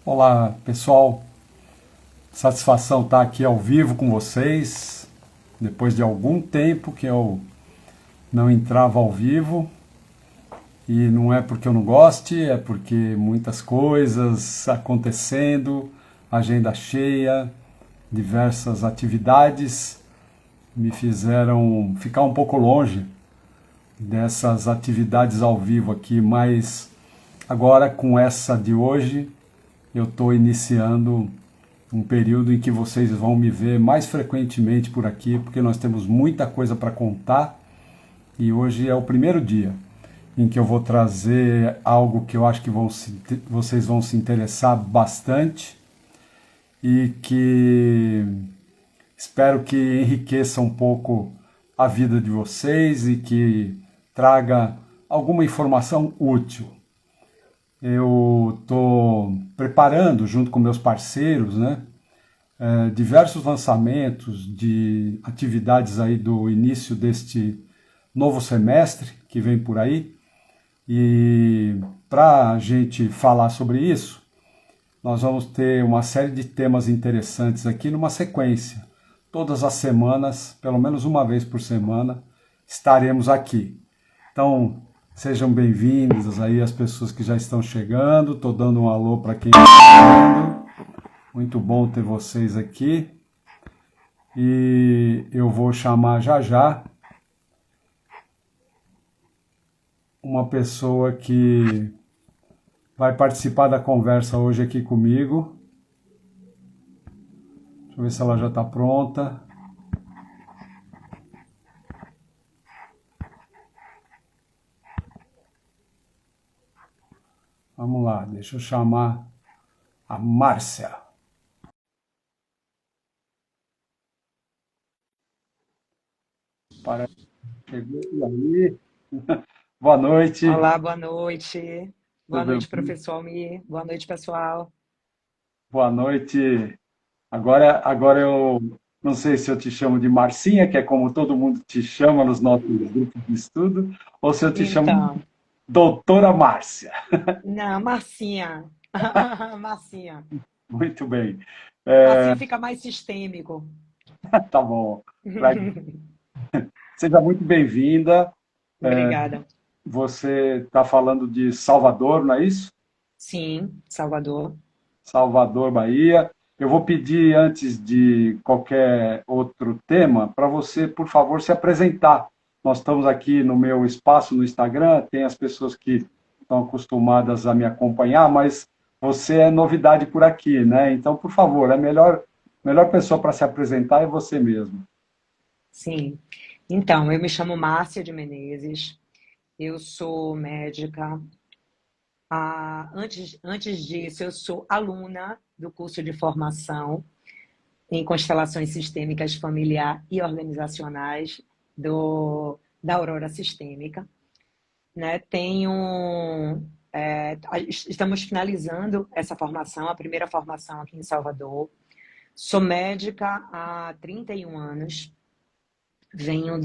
Olá, pessoal. Satisfação estar aqui ao vivo com vocês. Depois de algum tempo que eu não entrava ao vivo. E não é porque eu não goste, é porque muitas coisas acontecendo, agenda cheia, diversas atividades me fizeram ficar um pouco longe dessas atividades ao vivo aqui, mas agora com essa de hoje eu estou iniciando um período em que vocês vão me ver mais frequentemente por aqui, porque nós temos muita coisa para contar e hoje é o primeiro dia em que eu vou trazer algo que eu acho que vocês vão se interessar bastante e que espero que enriqueça um pouco a vida de vocês e que traga alguma informação útil. Eu estou preparando, junto com meus parceiros, né, diversos lançamentos de atividades aí do início deste novo semestre que vem por aí. E para a gente falar sobre isso, nós vamos ter uma série de temas interessantes aqui numa sequência. Todas as semanas, pelo menos uma vez por semana, estaremos aqui. Então, sejam bem-vindos aí as pessoas que já estão chegando. Estou dando um alô para quem está chegando. Muito bom ter vocês aqui. E eu vou chamar já já uma pessoa que vai participar da conversa hoje aqui comigo. Deixa eu ver se ela já está pronta. Vamos lá, deixa eu chamar a Márcia. Para... Chegou aí. Boa noite. Olá, boa noite. Boa Tudo noite, bem? professor Almir. Boa noite, pessoal. Boa noite. Agora eu não sei se eu te chamo de Marcinha, que é como todo mundo te chama nos nossos grupos de estudo, ou se eu te chamo de Então, Doutora Márcia. não, Marcinha. Marcinha. Muito bem. Assim fica mais sistêmico. Tá bom. Seja muito bem-vinda. Obrigada. Você está falando de Salvador, não é isso? Sim, Salvador. Salvador, Bahia. Eu vou pedir, antes de qualquer outro tema, para você, por favor, se apresentar. Nós estamos aqui no meu espaço no Instagram, tem as pessoas que estão acostumadas a me acompanhar, mas você é novidade por aqui, né? Então, por favor, a melhor pessoa para se apresentar é você mesmo. Sim. Então, eu me chamo Márcia de Menezes. Eu sou médica. Antes disso, eu sou aluna do curso de formação em constelações sistêmicas familiar e organizacionais da Aurora Sistêmica, né? Estamos finalizando essa formação, a primeira formação aqui em Salvador. Sou médica há 31 anos, venho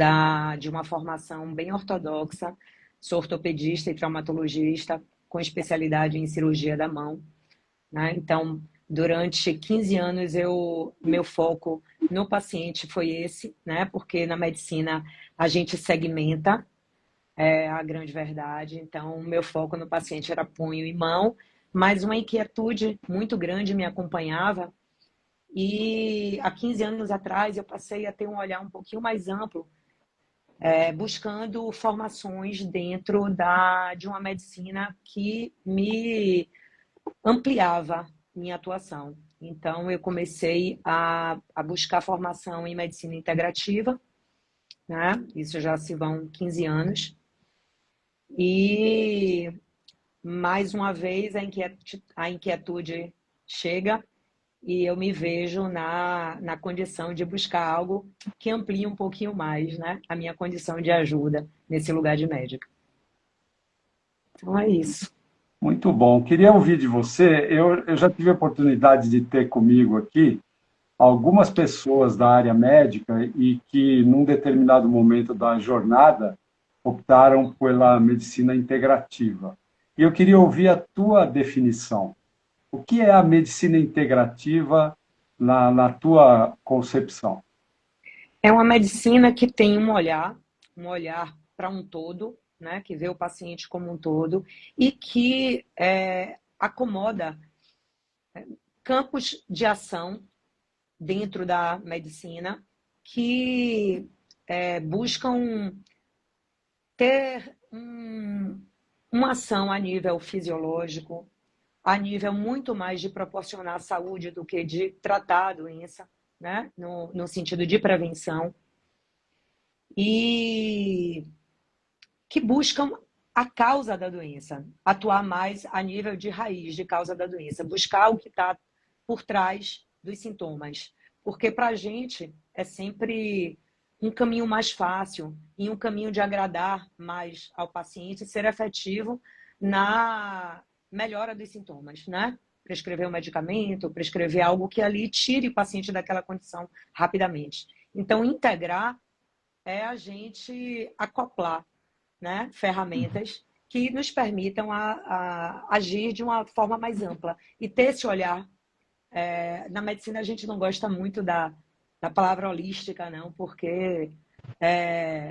de uma formação bem ortodoxa, sou ortopedista e traumatologista com especialidade em cirurgia da mão, né? Então, durante 15 anos, meu foco no paciente foi esse, né? Porque na medicina a gente segmenta, é a grande verdade. Então, meu foco no paciente era punho e mão, mas uma inquietude muito grande me acompanhava. E há 15 anos atrás eu passei a ter um olhar um pouquinho mais amplo, buscando formações dentro de uma medicina que me ampliava minha atuação. Então, eu comecei a buscar formação em medicina integrativa, né? Isso já se vão 15 anos. E, mais uma vez, a inquietude chega e eu me vejo na condição de buscar algo que amplie um pouquinho mais, né? A minha condição de ajuda nesse lugar de médica. Então, é isso. Muito bom. Queria ouvir de você. Eu já tive a oportunidade de ter comigo aqui algumas pessoas da área médica e que, num determinado momento da jornada, optaram pela medicina integrativa. E eu queria ouvir a tua definição. O que é a medicina integrativa na tua concepção? É uma medicina que tem um olhar para um todo, né, que vê o paciente como um todo e que acomoda campos de ação dentro da medicina que buscam ter uma ação a nível fisiológico, a nível muito mais de proporcionar saúde do que de tratar a doença, né? No sentido de prevenção, e que buscam a causa da doença, atuar mais a nível de raiz de causa da doença, buscar o que está por trás dos sintomas. Porque para a gente é sempre um caminho mais fácil e um caminho de agradar mais ao paciente, ser efetivo na melhora dos sintomas, né? Prescrever um medicamento, prescrever algo que ali tire o paciente daquela condição rapidamente. Então, integrar é a gente acoplar, né, ferramentas que nos permitam agir de uma forma mais ampla e ter esse olhar. Na medicina a gente não gosta muito da palavra holística, não, porque é,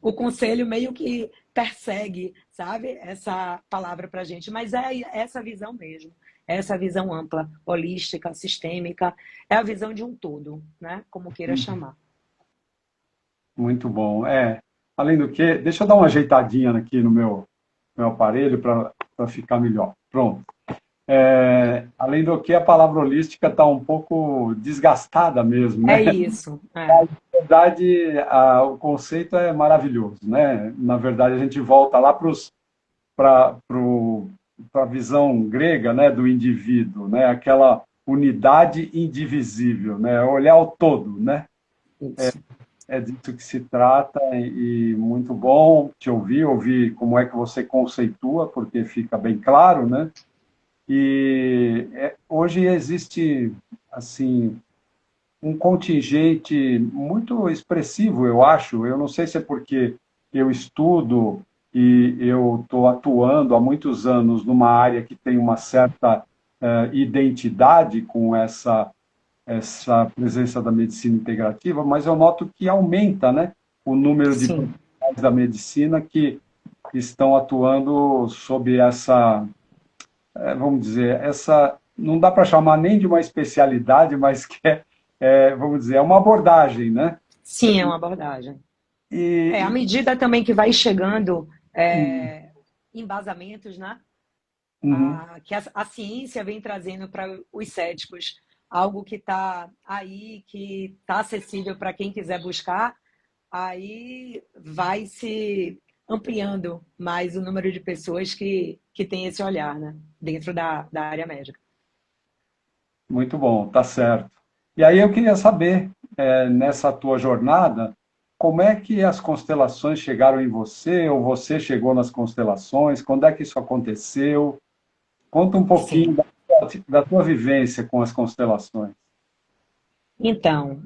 o conselho meio que persegue, sabe, essa palavra para a gente, mas é essa visão mesmo, essa visão ampla, holística, sistêmica, é a visão de um todo, né, como queira chamar. Muito bom. Além do que, deixa eu dar uma ajeitadinha aqui no meu aparelho para ficar melhor. Pronto. Além do que, a palavra holística está um pouco desgastada mesmo, É né? isso, Na verdade, o conceito é maravilhoso, né? Na verdade, a gente volta lá para a visão grega, né, do indivíduo, né? Aquela unidade indivisível, né? Olhar o todo, né? isso. É disso que se trata e muito bom te ouvir como é que você conceitua, porque fica bem claro, né? Hoje existe assim um contingente muito expressivo, eu acho. Eu não sei se é porque eu estudo e eu estou atuando há muitos anos numa área que tem uma certa identidade com essa presença da medicina integrativa, mas eu noto que aumenta, né, o número de Sim. profissionais da medicina que estão atuando sob essa, vamos dizer, essa, não dá para chamar nem de uma especialidade, mas que vamos dizer, é uma abordagem, né? Sim, é uma abordagem. À E, medida também que vai chegando embasamentos, né? uhum, Que a ciência vem trazendo para os céticos algo que está aí, que está acessível para quem quiser buscar, aí vai se ampliando mais o número de pessoas que tem esse olhar, né? Dentro da área médica. muito bom, tá certo. E aí eu queria saber, nessa tua jornada, como é que as constelações chegaram em você, ou você chegou nas constelações, quando é que isso aconteceu? Conta um pouquinho Sim. da tua vivência com as constelações. Então,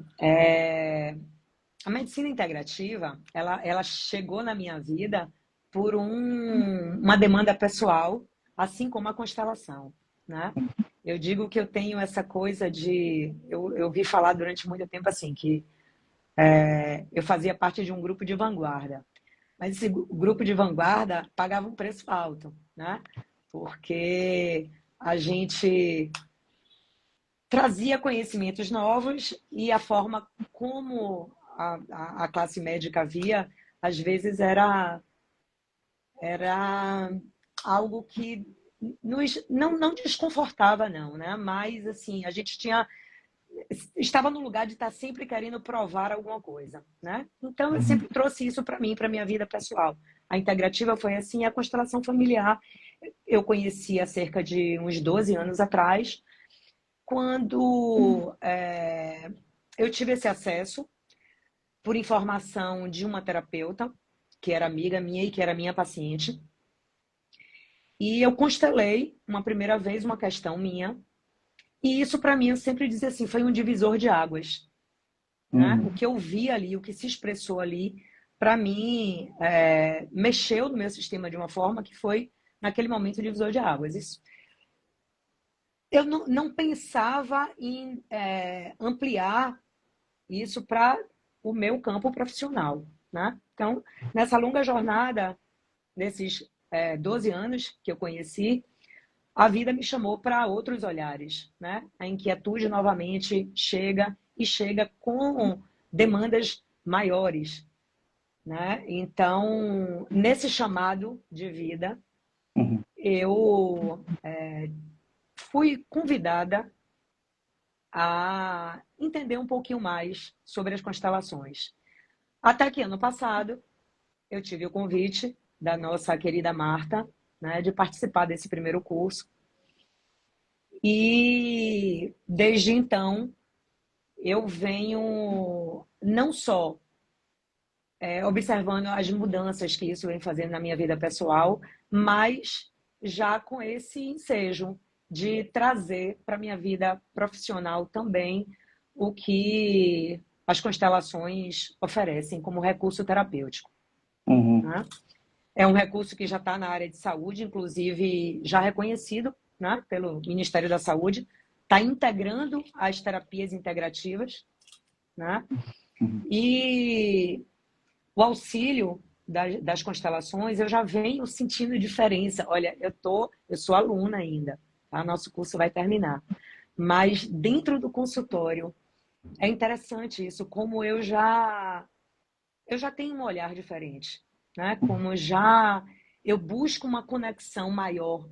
a medicina integrativa, ela chegou na minha vida por uma demanda pessoal, assim como a constelação, né? Eu digo que eu tenho essa coisa de... Eu vi falar durante muito tempo assim, que eu fazia parte de um grupo de vanguarda. Mas esse grupo de vanguarda pagava um preço alto, né? Porque a gente trazia conhecimentos novos e a forma como a classe médica via, às vezes era algo que não desconfortava, não, né? Mas, assim, a gente estava no lugar de estar sempre querendo provar alguma coisa, né? Então, eu sempre trouxe isso para mim, para minha vida pessoal. A integrativa foi assim, a constelação familiar eu conheci há cerca de uns 12 anos atrás, quando eu tive esse acesso por informação de uma terapeuta, que era amiga minha e que era minha paciente. E eu constelei uma primeira vez uma questão minha. E isso, para mim, eu sempre dizia assim, foi um divisor de águas. Né? O Uhum. que eu vi ali, o que se expressou ali, para mim, mexeu no meu sistema de uma forma que foi, naquele momento, divisor de águas. Isso eu não pensava em ampliar isso para o meu campo profissional, né? Então, nessa longa jornada, nesses 12 anos que eu conheci, a vida me chamou para outros olhares, né? A inquietude novamente chega e chega com demandas maiores, né? Então, nesse chamado de vida, Uhum, eu fui convidada a entender um pouquinho mais sobre as constelações. Até que ano passado eu tive o convite da nossa querida Marta, né, de participar desse primeiro curso. E desde então eu venho não só observando as mudanças que isso vem fazendo na minha vida pessoal, mas já com esse ensejo de trazer para a minha vida profissional também o que as constelações oferecem como recurso terapêutico, uhum, né? É um recurso que já está na área de saúde, inclusive já reconhecido, né, pelo Ministério da Saúde, está integrando as terapias integrativas, né? uhum. E o auxílio das constelações, eu já venho sentindo diferença. Olha, eu sou aluna ainda, tá? Nosso curso vai terminar. Mas dentro do consultório, é interessante isso, como eu já tenho um olhar diferente, né? Como já eu busco uma conexão maior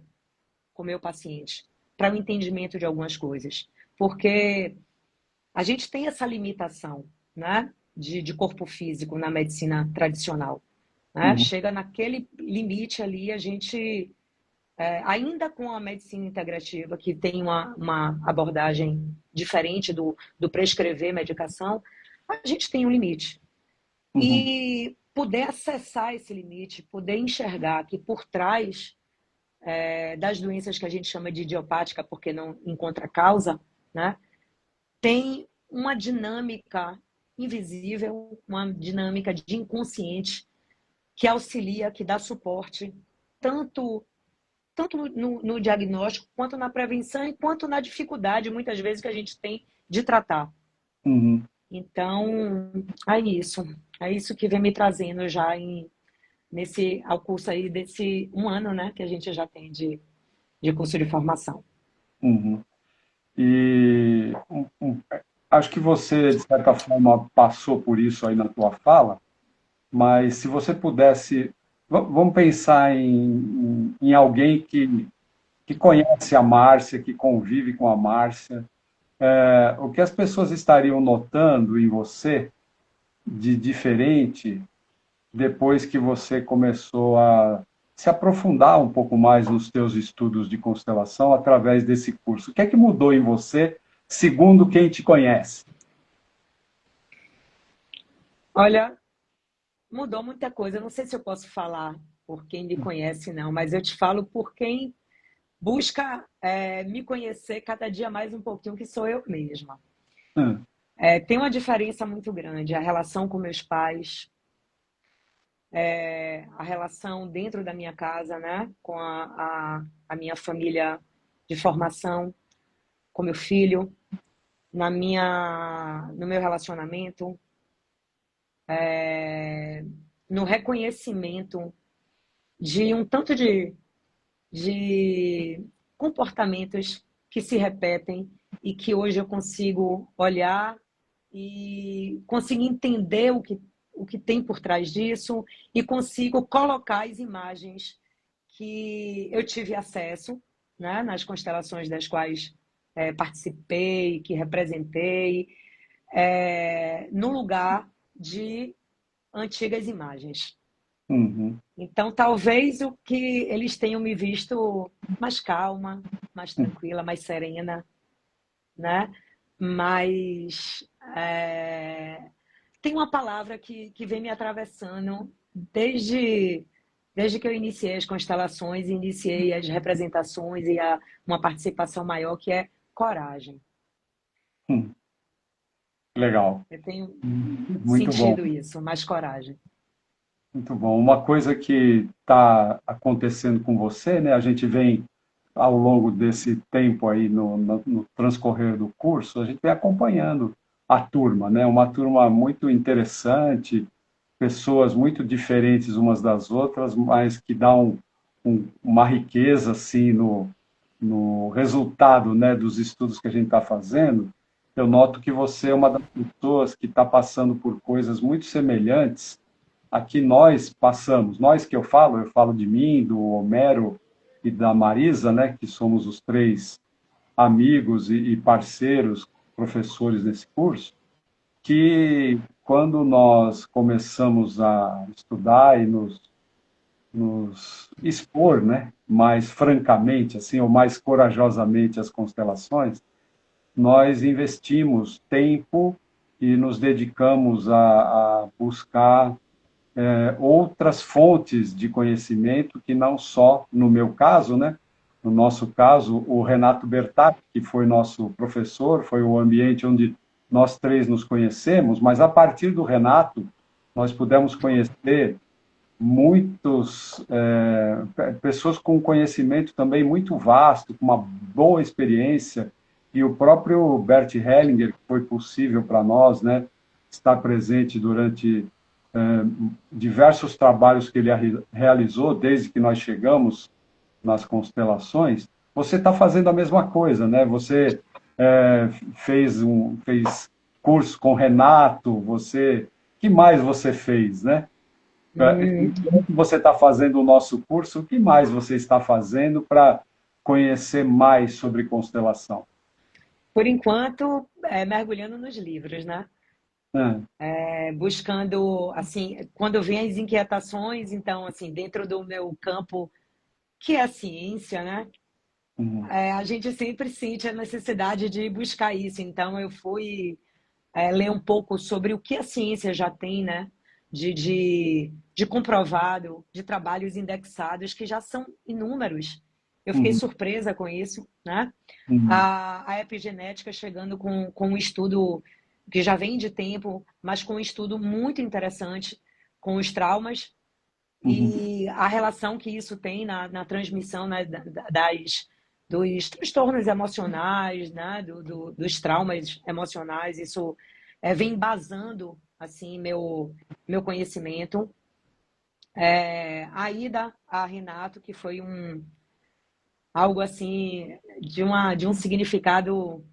com o meu paciente para o entendimento de algumas coisas. Porque a gente tem essa limitação, né? De corpo físico na medicina tradicional, né? Uhum, Chega naquele limite ali, a gente, ainda com a medicina integrativa, que tem uma abordagem diferente do prescrever medicação, a gente tem um limite. uhum, E poder acessar esse limite, poder enxergar que por trás das doenças que a gente chama de idiopática, porque não encontra causa, né? Tem uma dinâmica invisível, uma dinâmica de inconsciente que auxilia, que dá suporte, tanto, tanto no diagnóstico, quanto na prevenção, e quanto na dificuldade, muitas vezes, que a gente tem de tratar. uhum. Então, é isso. É isso que vem me trazendo já ao curso aí desse um ano, né, que a gente já tem de curso de formação. Uhum. E acho que você, de certa forma, passou por isso aí na tua fala, mas se você pudesse, vamos pensar em alguém que conhece a Márcia, que convive com a Márcia, o que as pessoas estariam notando em você de diferente depois que você começou a se aprofundar um pouco mais nos teus estudos de constelação através desse curso? O que é que mudou em você, segundo quem te conhece? Olha, mudou muita coisa. Eu não sei se eu posso falar por quem me conhece, não, mas eu te falo por quem busca me conhecer cada dia mais um pouquinho, que sou eu mesma. Hum, Tem uma diferença muito grande a relação com meus pais, a relação dentro da minha casa, né, com a minha família de formação, com meu filho, no meu relacionamento, no reconhecimento de um tanto de comportamentos que se repetem e que hoje eu consigo olhar e consigo entender o que tem por trás disso e consigo colocar as imagens que eu tive acesso, né, nas constelações das quais participei, que representei, no lugar de antigas imagens. uhum, Então, talvez o que eles tenham me visto mais calma, mais tranquila, mais serena, né? Mas tem uma palavra que vem me atravessando desde que eu iniciei as constelações, iniciei as representações e uma participação maior, que é coragem. hum, legal, Eu tenho muito bom, sentido isso, mais coragem. muito bom. Uma coisa que está acontecendo com você, né? A gente vem ao longo desse tempo aí, no transcorrer do curso, a gente vem acompanhando a turma, né? Uma turma muito interessante, pessoas muito diferentes umas das outras, mas que dão uma riqueza, assim, no resultado, né, dos estudos que a gente está fazendo. Eu noto que você é uma das pessoas que está passando por coisas muito semelhantes a que nós passamos. Nós que eu falo de mim, do Homero e da Marisa, né, que somos os três amigos e parceiros, professores nesse curso, que quando nós começamos a estudar e nos expor, né, mais francamente, assim, ou mais corajosamente às constelações, nós investimos tempo e nos dedicamos a buscar outras fontes de conhecimento que não só, no meu caso, né, no nosso caso, o Renato Bertap, que foi nosso professor, foi o ambiente onde nós três nos conhecemos, mas a partir do Renato, nós pudemos conhecer muitos pessoas com conhecimento também muito vasto, com uma boa experiência, e o próprio Bert Hellinger, que foi possível para nós, né, estar presente durante diversos trabalhos que ele realizou desde que nós chegamos nas constelações. Você está fazendo a mesma coisa, né? Você fez curso com Renato, você, que mais você fez, né? Enquanto você está fazendo o nosso curso, o que mais você está fazendo para conhecer mais sobre constelação? Por enquanto, mergulhando nos livros, né? É, Buscando, assim, quando vem as inquietações, então, assim, dentro do meu campo, que é a ciência, né? uhum, A gente sempre sente a necessidade de buscar isso. Então, eu fui ler um pouco sobre o que a ciência já tem, né? De comprovado, de trabalhos indexados, que já são inúmeros. Eu fiquei uhum, surpresa com isso, né? uhum, A epigenética chegando com um estudo que já vem de tempo, mas com um estudo muito interessante com os traumas uhum, e a relação que isso tem na transmissão, né, dos transtornos emocionais, né, dos traumas emocionais. Isso vem embasando assim, meu conhecimento. A ida a Renato, que foi algo assim de um significado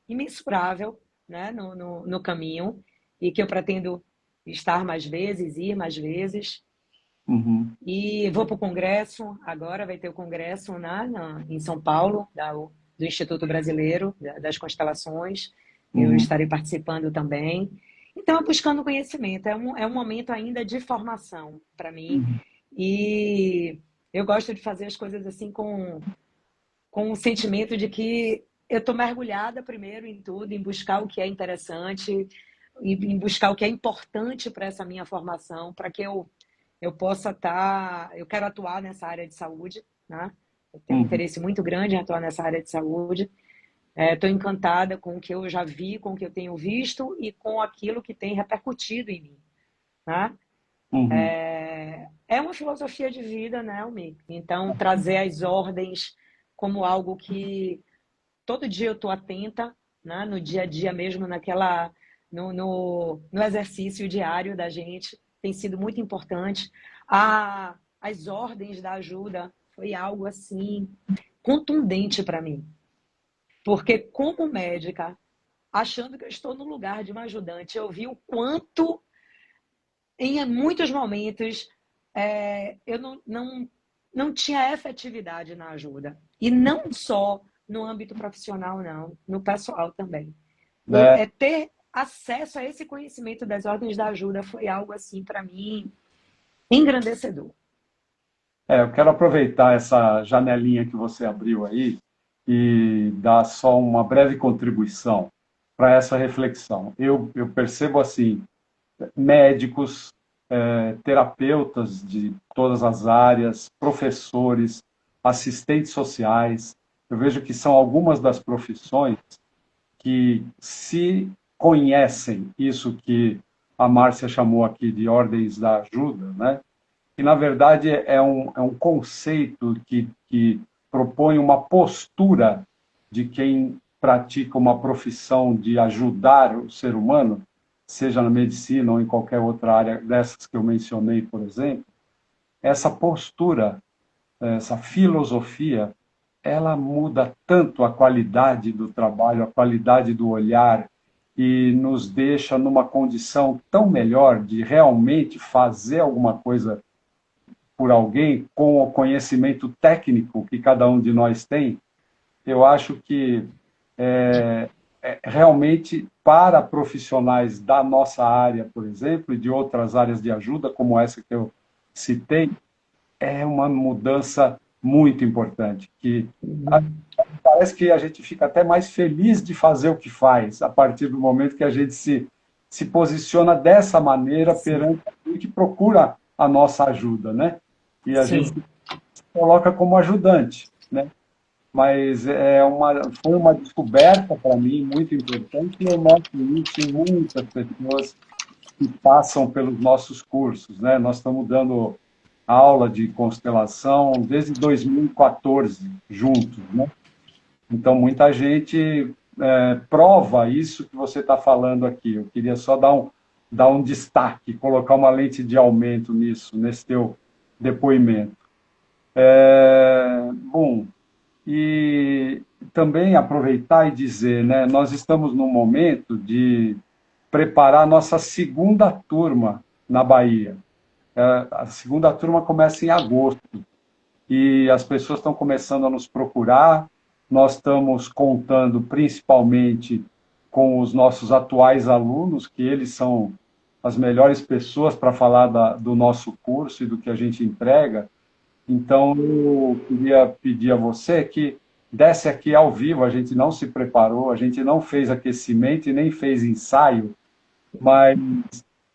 imensurável, né, no caminho, e que eu pretendo estar mais vezes, ir mais vezes. uhum, E vou para o congresso, agora vai ter o congresso em São Paulo, do Instituto Brasileiro das Constelações. Eu uhum, estarei participando também. Então, é buscando conhecimento, é um momento ainda de formação para mim. uhum, E eu gosto de fazer as coisas assim com o sentimento de que eu estou mergulhada primeiro em tudo, em buscar o que é interessante, em buscar o que é importante para essa minha formação, para que eu possa estar. Eu quero atuar nessa área de saúde, né? Eu tenho um uhum, interesse muito grande em atuar nessa área de saúde. Estou encantada com o que eu já vi, com o que eu tenho visto e com aquilo que tem repercutido em mim, né? uhum, É uma filosofia de vida, né, Almi? Então, trazer as ordens como algo que todo dia eu estou atenta, né? No dia a dia mesmo, no exercício diário da gente, tem sido muito importante. As ordens da ajuda foi algo assim contundente para mim, porque como médica, achando que eu estou no lugar de uma ajudante, eu vi o quanto, em muitos momentos, eu não tinha efetividade na ajuda. E não só no âmbito profissional, não, no pessoal também. né? Ter acesso a esse conhecimento das ordens da ajuda foi algo, assim, para mim, engrandecedor. Eu quero aproveitar essa janelinha que você abriu aí e dar só uma breve contribuição para essa reflexão. Eu percebo assim, médicos, terapeutas de todas as áreas, professores, assistentes sociais, eu vejo que são algumas das profissões que se conhecem isso que a Márcia chamou aqui de ordens da ajuda, né? que na verdade é um conceito que propõe uma postura de quem pratica uma profissão de ajudar o ser humano, seja na medicina ou em qualquer outra área dessas que eu mencionei, por exemplo. Essa postura, essa filosofia, ela muda tanto a qualidade do trabalho, a qualidade do olhar, e nos deixa numa condição tão melhor de realmente fazer alguma coisa por alguém com o conhecimento técnico que cada um de nós tem. Eu acho que realmente para profissionais da nossa área, por exemplo, e de outras áreas de ajuda, como essa que eu citei, é uma mudança muito importante, que parece que a gente fica até mais feliz de fazer o que faz, a partir do momento que a gente se posiciona dessa maneira Sim, perante aquele que procura a nossa ajuda, né? E a gente sim, se coloca como ajudante, né? Mas foi uma descoberta para mim muito importante e eu noto isso em muitas pessoas que passam pelos nossos cursos, né? Nós estamos dando aula de constelação desde 2014 juntos, né? Então muita gente prova isso que você está falando aqui. Eu queria só dar um destaque, colocar uma lente de aumento nisso, nesse teu depoimento. Bom, e também aproveitar e dizer, né, nós estamos num momento de preparar nossa segunda turma na Bahia. A segunda turma começa em agosto e as pessoas estão começando a nos procurar. Nós estamos contando principalmente com os nossos atuais alunos, que eles são as melhores pessoas para falar do nosso curso e do que a gente entrega. Então, eu queria pedir a você que desse aqui ao vivo, a gente não se preparou, a gente não fez aquecimento e nem fez ensaio, mas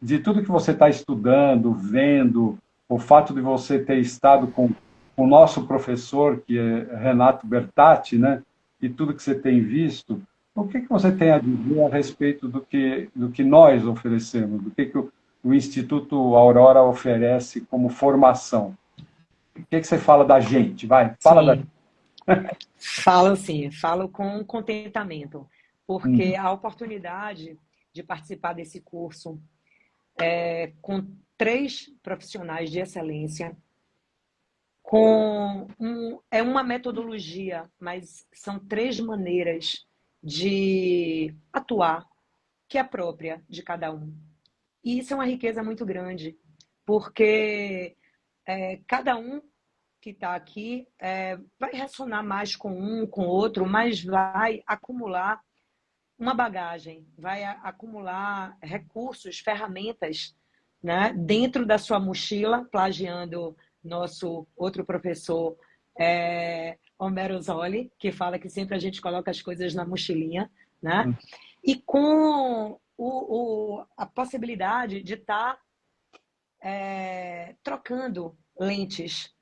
de tudo que você está estudando, vendo, o fato de você ter estado com o nosso professor, que é Renato Bertatti, né, e tudo que você tem visto, o que você tem a dizer a respeito do que nós oferecemos, do que o Instituto Aurora oferece como formação? O que você fala da gente? Vai, fala da gente. sim. Falo sim, falo com contentamento, porque a oportunidade de participar desse curso com três profissionais de excelência, é uma metodologia, mas são três maneiras de atuar que é própria de cada um. E isso é uma riqueza muito grande, porque cada um que está aqui vai ressonar mais com um, com outro, mas vai acumular uma bagagem, vai acumular recursos, ferramentas, né, dentro da sua mochila, plagiando nosso outro professor, Homero Zolli, que fala que sempre a gente coloca as coisas na mochilinha, né? E com a possibilidade de estar trocando lentes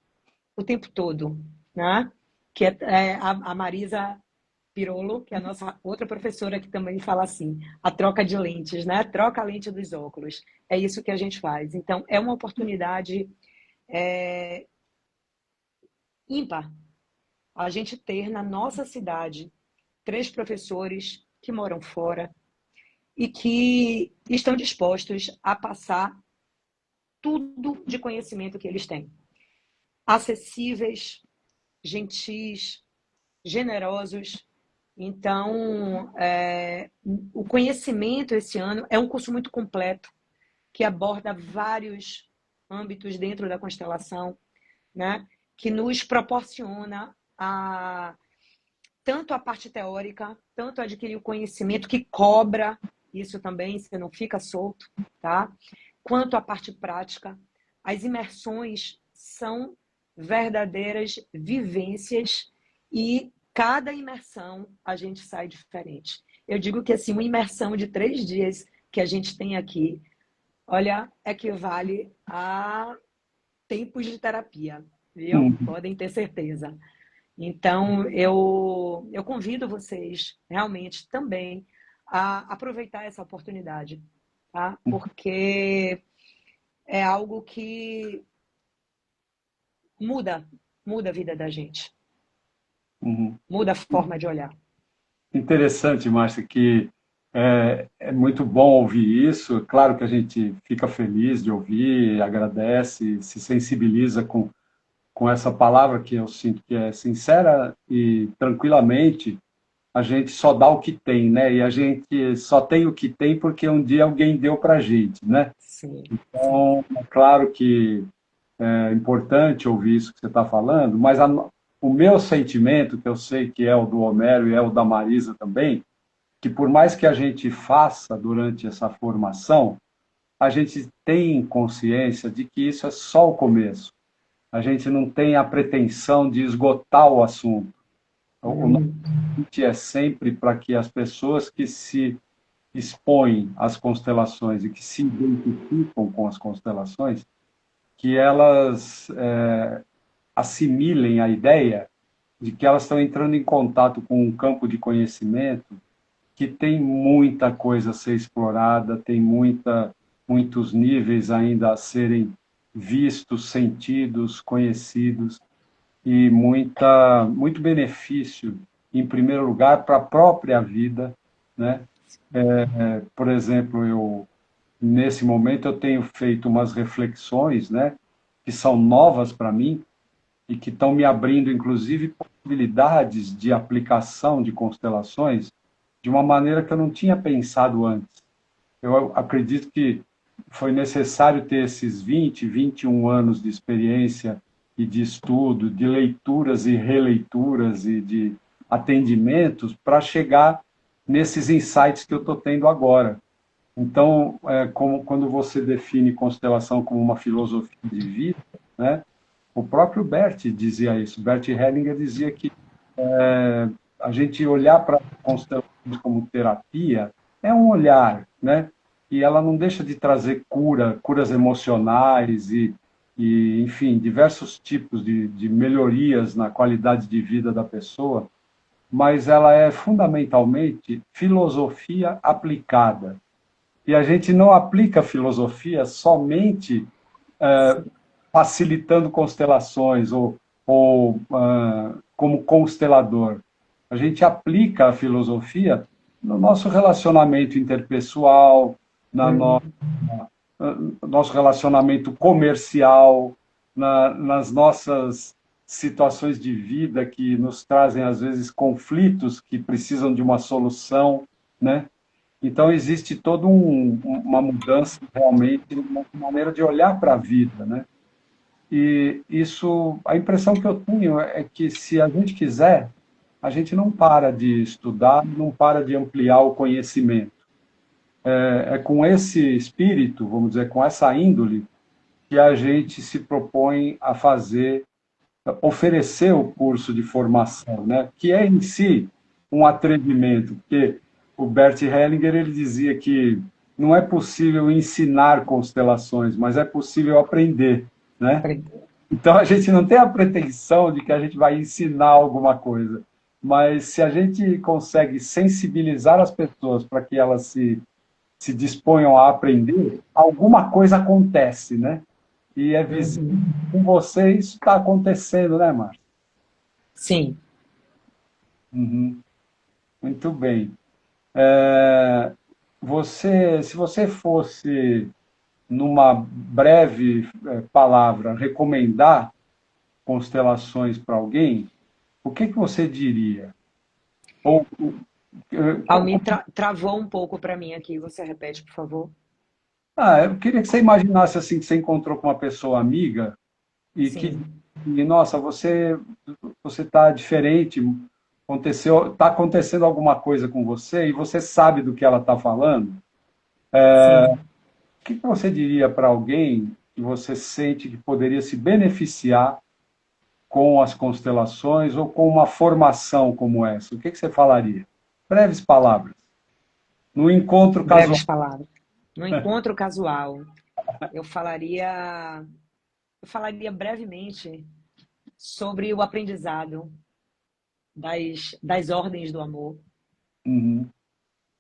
o tempo todo, né? Que a Marisa Pirolo, que é a nossa outra professora que também fala assim, a troca de lentes, né? Troca a lente dos óculos. É isso que a gente faz. Então, é uma oportunidade ímpar a gente ter na nossa cidade três professores que moram fora e que estão dispostos a passar tudo de conhecimento que eles têm. Acessíveis, gentis, generosos. Então, o conhecimento esse ano é um curso muito completo, que aborda vários âmbitos dentro da constelação, né? Que nos proporciona tanto a parte teórica, tanto adquirir o conhecimento que cobra, isso também, você não fica solto, tá? Quanto a parte prática. As imersões são verdadeiras vivências e cada imersão a gente sai diferente. Eu digo que assim, uma imersão de 3 dias que a gente tem aqui, olha, equivale a tempos de terapia, viu? Podem ter certeza. Então, eu convido vocês realmente também a aproveitar essa oportunidade, tá? Porque é algo que muda, muda a vida da gente, Uhum. muda a forma de olhar. Interessante, Márcia, que é muito bom ouvir isso. Claro que a gente fica feliz de ouvir, agradece, se sensibiliza com essa palavra que eu sinto que é sincera e tranquilamente a gente só dá o que tem, né? E a gente só tem o que tem porque um dia alguém deu para a gente, né? Sim, sim. Então, é claro que é importante ouvir isso que você está falando, mas o meu sentimento, que eu sei que é o do Homero e é o da Marisa também, que por mais que a gente faça durante essa formação, a gente tem consciência de que isso é só o começo. A gente não tem a pretensão de esgotar o assunto. O nosso Hum, convite é sempre para que as pessoas que se expõem às constelações e que se identificam com as constelações, que elas assimilem a ideia de que elas estão entrando em contato com um campo de conhecimento que tem muita coisa a ser explorada, tem muitos níveis ainda a serem vistos, sentidos, conhecidos e muito benefício, em primeiro lugar, para a própria vida, né? Por exemplo, nesse momento eu tenho feito umas reflexões, né, que são novas para mim e que estão me abrindo, inclusive, possibilidades de aplicação de constelações de uma maneira que eu não tinha pensado antes. Eu acredito que foi necessário ter esses 21 anos de experiência e de estudo, de leituras e releituras e de atendimentos para chegar nesses insights que eu estou tendo agora. Então, quando você define constelação como uma filosofia de vida, né, o próprio Bert dizia isso. Bert Hellinger dizia que a gente olhar para constelações como terapia é um olhar, né? E ela não deixa de trazer curas emocionais enfim, diversos tipos de melhorias na qualidade de vida da pessoa, mas ela é fundamentalmente filosofia aplicada. E a gente não aplica a filosofia somente sim. facilitando constelações ou como constelador. A gente aplica a filosofia no nosso relacionamento interpessoal, na no, Hum, nosso relacionamento comercial, nas nossas situações de vida que nos trazem, às vezes, conflitos que precisam de uma solução, né? Então, existe toda uma mudança, realmente, uma maneira de olhar para a vida, né? E isso, a impressão que eu tenho é que se a gente quiser, a gente não para de estudar, não para de ampliar o conhecimento. É com esse espírito, vamos dizer, com essa índole, que a gente se propõe a fazer, oferecer o curso de formação, né? Que é em si um atrevimento, porque o Bert Hellinger ele dizia que não é possível ensinar constelações, mas é possível aprender, né? Então a gente não tem a pretensão de que a gente vai ensinar alguma coisa, mas se a gente consegue sensibilizar as pessoas para que elas se disponham a aprender, alguma coisa acontece, né? E é visível uhum. com você isso está acontecendo, né, Márcio? Sim. Uhum. Muito bem. É, se você fosse, numa breve palavra, recomendar constelações para alguém, o que você diria? Ou, Almir travou um pouco para mim aqui. Você repete, por favor? eu queria que você imaginasse assim que você encontrou com uma pessoa amiga Sim, nossa, você está diferente, está acontecendo alguma coisa com você e você sabe do que ela está falando. sim. O que você diria para alguém que você sente que poderia se beneficiar com as constelações ou com uma formação como essa? O que você falaria? Breves palavras. No encontro casual. Breves palavras. No encontro casual, eu falaria, eu falaria brevemente sobre o aprendizado das ordens do amor. Uhum,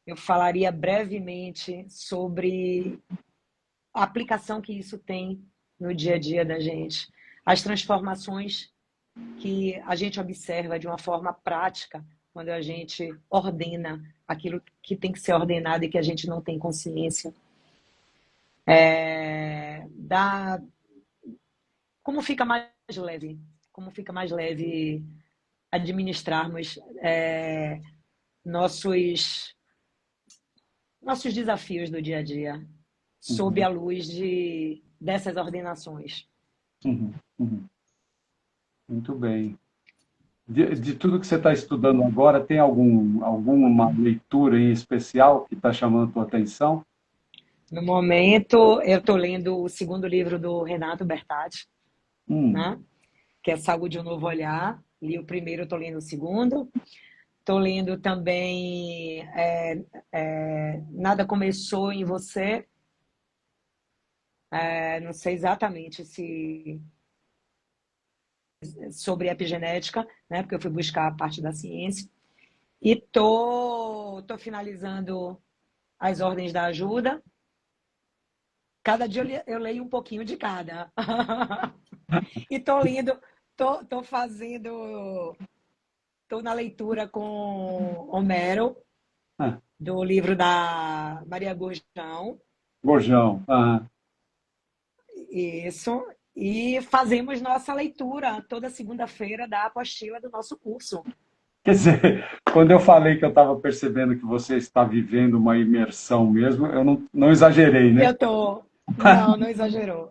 Eu falaria brevemente sobre a aplicação que isso tem no dia a dia da gente. as transformações que a gente observa de uma forma prática quando a gente ordena aquilo que tem que ser ordenado e que a gente não tem consciência. Da, como fica mais leve, como fica mais leve administrarmos nossos, nossos desafios do dia a dia, sob Uhum, a luz dessas ordenações. uhum, uhum. Muito bem. De tudo que você está estudando agora, tem alguma leitura em especial que está chamando a tua atenção? No momento, eu estou lendo o segundo livro do Renato Bertatti, Hum, né? Que é Saúde, um Novo Olhar. Li o primeiro, estou lendo o segundo. Estou lendo também Nada Começou em Você. Não sei exatamente se sobre epigenética, né? Porque eu fui buscar a parte da ciência. E tô finalizando As Ordens da Ajuda. Cada dia eu leio um pouquinho de cada. E tô lendo, tô fazendo, tô na leitura com Homero, ah, do livro da Maria Gurjão. Gorjão. Ah. Isso. E fazemos nossa leitura toda segunda-feira da apostila do nosso curso. Quer dizer, quando eu falei que eu estava percebendo que você está vivendo uma imersão mesmo, eu não exagerei, né? Eu tô. Não, não exagerou.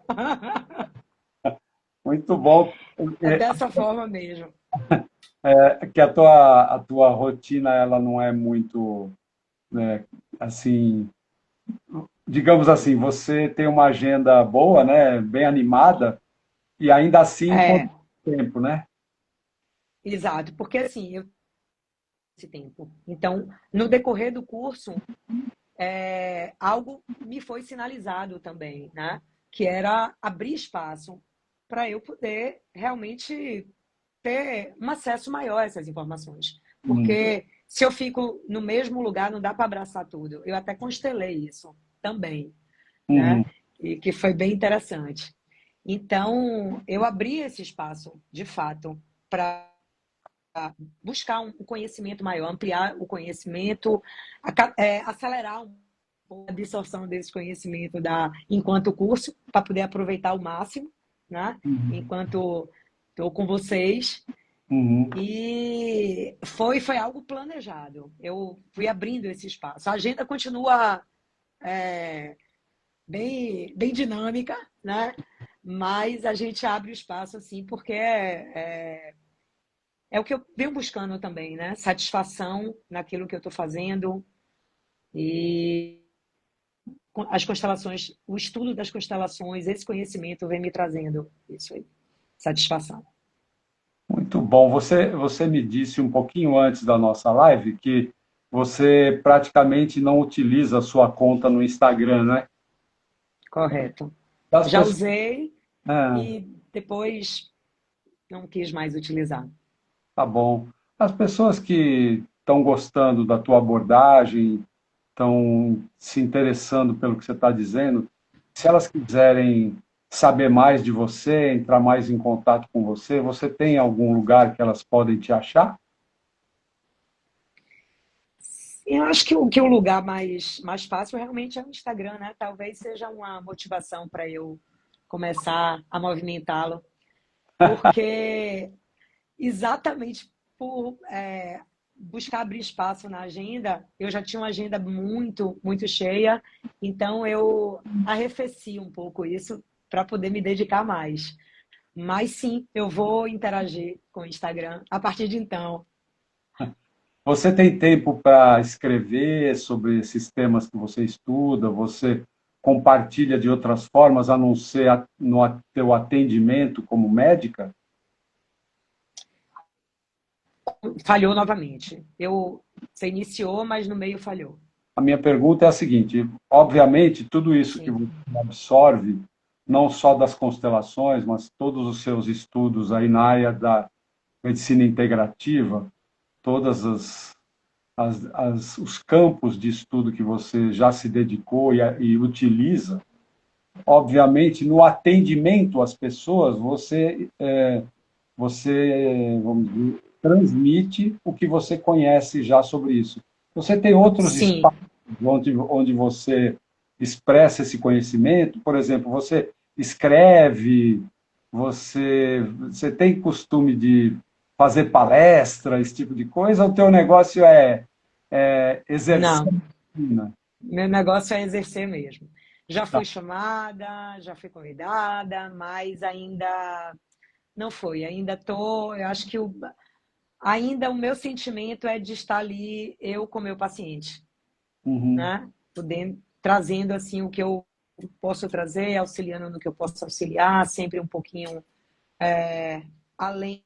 Muito bom. É dessa forma mesmo. Que a tua rotina ela não é muito, né, assim, digamos assim, você tem uma agenda boa, né, bem animada, e ainda assim encontra É, tempo, né? exato. Porque assim, eu esse tempo. Então, no decorrer do curso, algo me foi sinalizado também, né? Que era abrir espaço para eu poder realmente ter um acesso maior a essas informações. Hum, Porque se eu fico no mesmo lugar, não dá para abraçar tudo. Eu até constelei isso também, né? uhum, E que foi bem interessante. Então, eu abri esse espaço, de fato, para buscar um conhecimento maior, ampliar o conhecimento, acelerar um pouco a absorção desse conhecimento enquanto curso, para poder aproveitar ao máximo, né? uhum, Enquanto estou com vocês. uhum. E foi algo planejado. Eu fui abrindo esse espaço. A agenda continua bem dinâmica, né? Mas a gente abre o espaço assim, porque é o que eu venho buscando também, né? Satisfação naquilo que eu estou fazendo e as constelações, o estudo das constelações, esse conhecimento vem me trazendo isso aí, satisfação. Muito bom. Você me disse um pouquinho antes da nossa live que você praticamente não utiliza a sua conta no Instagram, né? Correto. Das Já pessoas, usei ah, e depois não quis mais utilizar. tá bom. As pessoas que estão gostando da tua abordagem, estão se interessando pelo que você está dizendo, se elas quiserem saber mais de você, entrar mais em contato com você, você tem algum lugar que elas podem te achar? Eu acho que o lugar mais fácil realmente é o Instagram, né? Talvez seja uma motivação para eu começar a movimentá-lo, porque exatamente por buscar abrir espaço na agenda, eu já tinha uma agenda muito cheia, então eu arrefeci um pouco isso para poder me dedicar mais. Mas sim, eu vou interagir com o Instagram a partir de então. Você tem tempo para escrever sobre esses temas que você estuda? Você compartilha de outras formas, a não ser no teu atendimento como médica? Falhou novamente. Você iniciou, mas no meio falhou. A minha pergunta é a seguinte: obviamente, tudo isso que Sim. você absorve, não só das constelações, mas todos os seus estudos aí na área da medicina integrativa, todas os campos de estudo que você já se dedicou e utiliza, obviamente, no atendimento às pessoas, você, vamos dizer, transmite o que você conhece já sobre isso. Você tem outros Sim, espaços onde você expressa esse conhecimento? Por exemplo, você escreve, você tem costume de fazer palestra, esse tipo de coisa, ou o teu negócio é exercer? não. Meu negócio é exercer mesmo. Já fui chamada, já fui convidada, mas ainda não foi. Eu acho que ainda o meu sentimento é de estar ali, eu com o meu paciente, Uhum. né? Trazendo assim o que eu posso trazer, auxiliando no que eu posso auxiliar, sempre um pouquinho além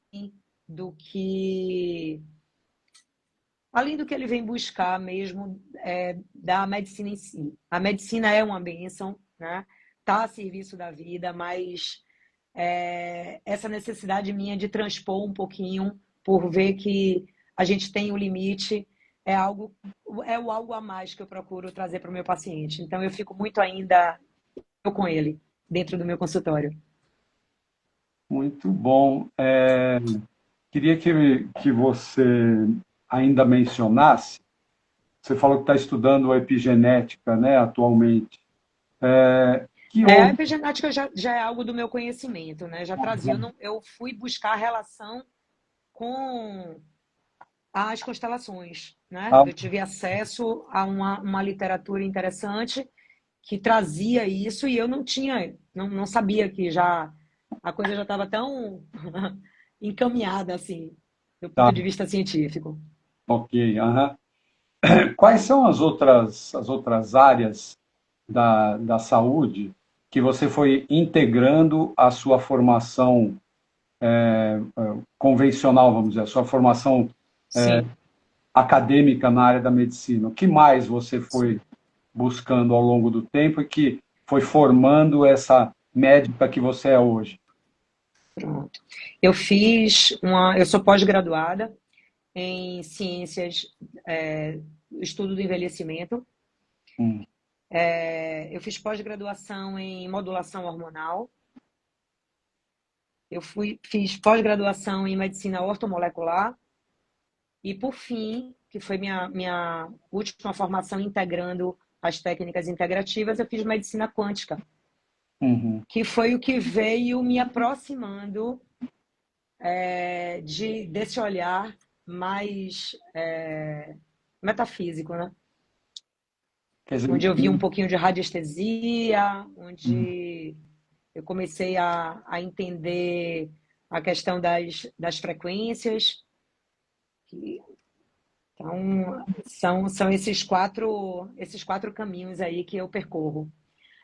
do que além do que ele vem buscar mesmo da medicina em si. A medicina é uma bênção, né? Está a serviço da vida, mas essa necessidade minha de transpor um pouquinho, por ver que a gente tem um limite, o algo a mais que eu procuro trazer para o meu paciente. Então, eu fico muito ainda eu com ele, dentro do meu consultório. Muito bom. Queria que você ainda mencionasse, você falou que está estudando epigenética, né, atualmente. Que A outro... epigenética já é algo do meu conhecimento, né? Já trazia, eu fui buscar a relação com as constelações, né? Ah, Eu tive acesso a uma literatura interessante que trazia isso e eu não tinha, não sabia que já a coisa já estava tão encaminhada assim, do ponto tá, de vista científico. ok. Aham. Quais são as outras áreas da saúde que você foi integrando à sua formação convencional, vamos dizer, a sua formação Sim. acadêmica na área da medicina? O que mais você foi buscando ao longo do tempo e que foi formando essa médica que você é hoje? Pronto. Eu sou pós-graduada em ciências, estudo do envelhecimento. Hum. Eu fiz pós-graduação em modulação hormonal. Fiz pós-graduação em medicina ortomolecular. E, por fim, que foi minha última formação integrando as técnicas integrativas, eu fiz medicina quântica, Uhum. que foi o que veio me aproximando desse olhar mais metafísico, né? Quer dizer, Onde eu vi um pouquinho de radiestesia, onde eu comecei a entender a questão das frequências. Então, são esses quatro caminhos aí que eu percorro.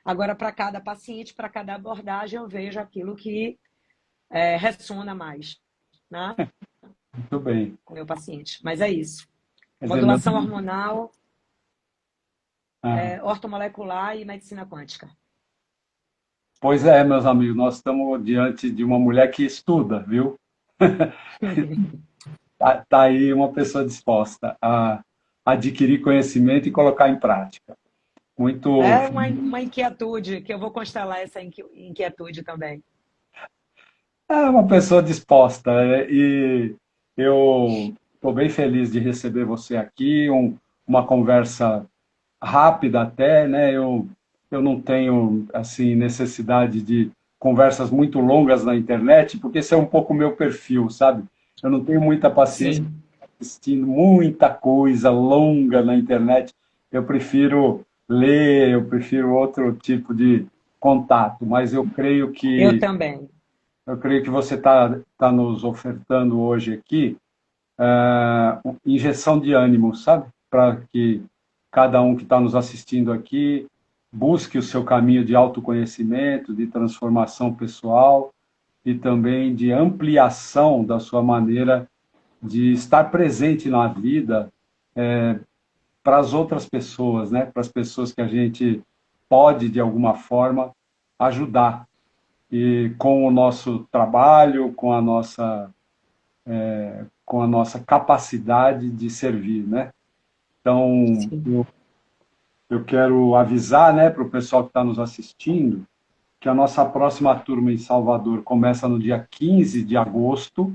Agora, para cada paciente, para cada abordagem, eu vejo aquilo que ressona mais, né, muito bem. com o meu paciente. Mas é isso. Quer dizer, não... Modulação hormonal, Ah. ortomolecular e medicina quântica. Pois é, meus amigos, nós estamos diante de uma mulher que estuda, viu? Tá aí uma pessoa disposta a adquirir conhecimento e colocar em prática. Muito... É uma inquietude, que eu vou constelar essa inquietude também. É uma pessoa disposta, e eu estou bem feliz de receber você aqui, uma conversa rápida até, né? Eu não tenho assim necessidade de conversas muito longas na internet, porque esse é um pouco o meu perfil, sabe? Eu não tenho muita paciência Sim. assistindo muita coisa longa na internet. Eu prefiro ler, eu prefiro outro tipo de contato, mas Eu também. eu creio que você tá nos ofertando hoje aqui injeção de ânimo, sabe? Para que cada um que está nos assistindo aqui busque o seu caminho de autoconhecimento, de transformação pessoal e também de ampliação da sua maneira de estar presente na vida para as outras pessoas, né? Para as pessoas que a gente pode, de alguma forma, ajudar. E com o nosso trabalho, com a nossa capacidade de servir, né? Então, Sim. eu quero avisar, né, para o pessoal que está nos assistindo, que a nossa próxima turma em Salvador começa no dia 15 de agosto.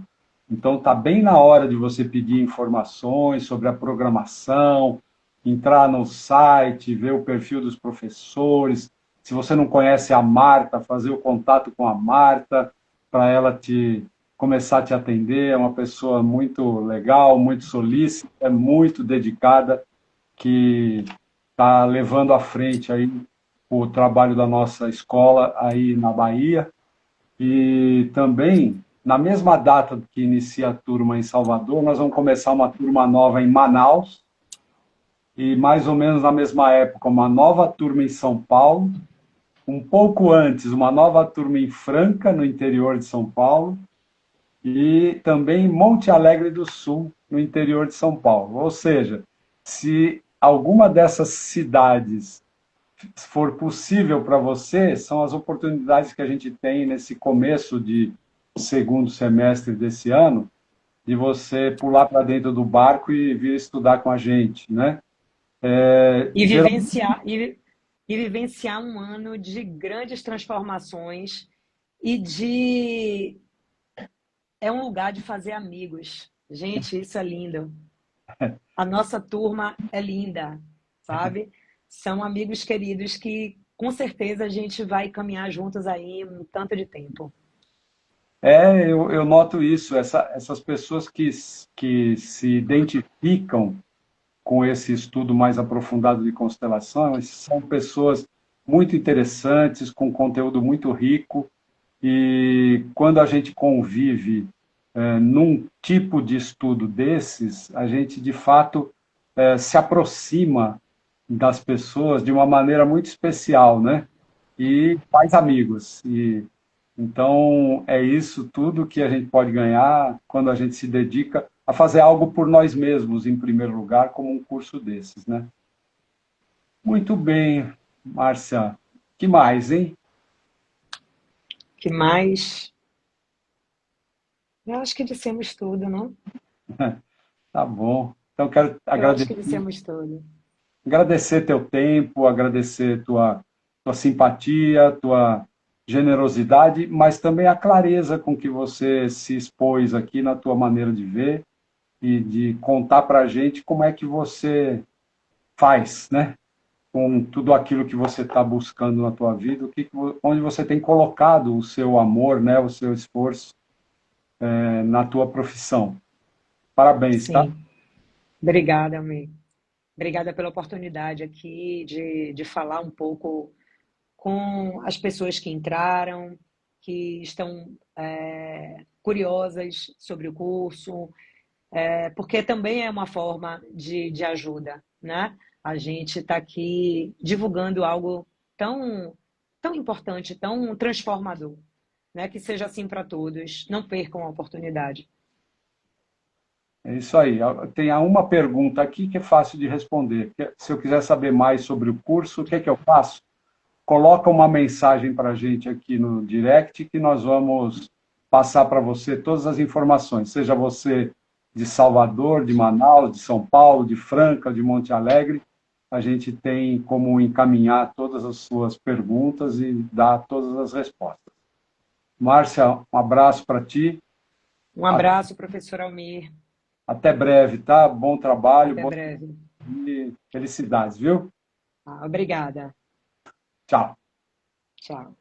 Então, está bem na hora de você pedir informações sobre a programação, entrar no site, ver o perfil dos professores. Se você não conhece a Marta, fazer o contato com a Marta para ela te começar a te atender. É uma pessoa muito legal, muito solícita, é muito dedicada, que está levando à frente aí o trabalho da nossa escola aí na Bahia. E também, na mesma data que inicia a turma em Salvador, nós vamos começar uma turma nova em Manaus, e mais ou menos na mesma época, uma nova turma em São Paulo, um pouco antes, uma nova turma em Franca, no interior de São Paulo, e também em Monte Alegre do Sul, no interior de São Paulo. Ou seja, se alguma dessas cidades for possível para você, são as oportunidades que a gente tem nesse começo de segundo semestre desse ano, de você pular para dentro do barco e vir estudar com a gente, né? E vivenciar um ano de grandes transformações e de é um lugar de fazer amigos. Gente, isso é lindo. A nossa turma é linda, sabe? São amigos queridos que com certeza a gente vai caminhar juntos aí um tanto de tempo. Eu noto isso, essas pessoas que se identificam com esse estudo mais aprofundado de constelações são pessoas muito interessantes, com conteúdo muito rico, e quando a gente convive num tipo de estudo desses, a gente de fato se aproxima das pessoas de uma maneira muito especial, né? E faz amigos. E então é isso tudo que a gente pode ganhar quando a gente se dedica a fazer algo por nós mesmos, em primeiro lugar, como um curso desses, né? Muito bem, Márcia. Que mais, hein? Que mais? Eu acho que dissemos tudo, não? Tá bom. Então, quero Eu acho que dissemos tudo. agradecer teu tempo, agradecer tua simpatia, tua generosidade, mas também a clareza com que você se expôs aqui na tua maneira de ver e de contar para a gente como é que você faz, né? Com tudo aquilo que você está buscando na tua vida, onde você tem colocado o seu amor, né? O seu esforço na tua profissão. Parabéns, tá? Sim. Obrigada, amigo. Obrigada pela oportunidade aqui de falar um pouco com as pessoas que entraram, que estão curiosas sobre o curso, porque também é uma forma de ajuda, né? A gente está aqui divulgando algo tão importante, tão transformador, né? Que seja assim para todos. Não percam a oportunidade. É isso aí. Tem uma pergunta aqui que é fácil de responder. Se eu quiser saber mais sobre o curso, o que é que eu faço? Coloca uma mensagem para a gente aqui no direct que nós vamos passar para você todas as informações, seja você de Salvador, de Manaus, de São Paulo, de Franca, de Monte Alegre, a gente tem como encaminhar todas as suas perguntas e dar todas as respostas. Márcia, um abraço para ti. Um abraço, professor Almir. Até breve, tá? Bom trabalho, Até breve. e felicidades, viu? Obrigada. Tchau. Tchau.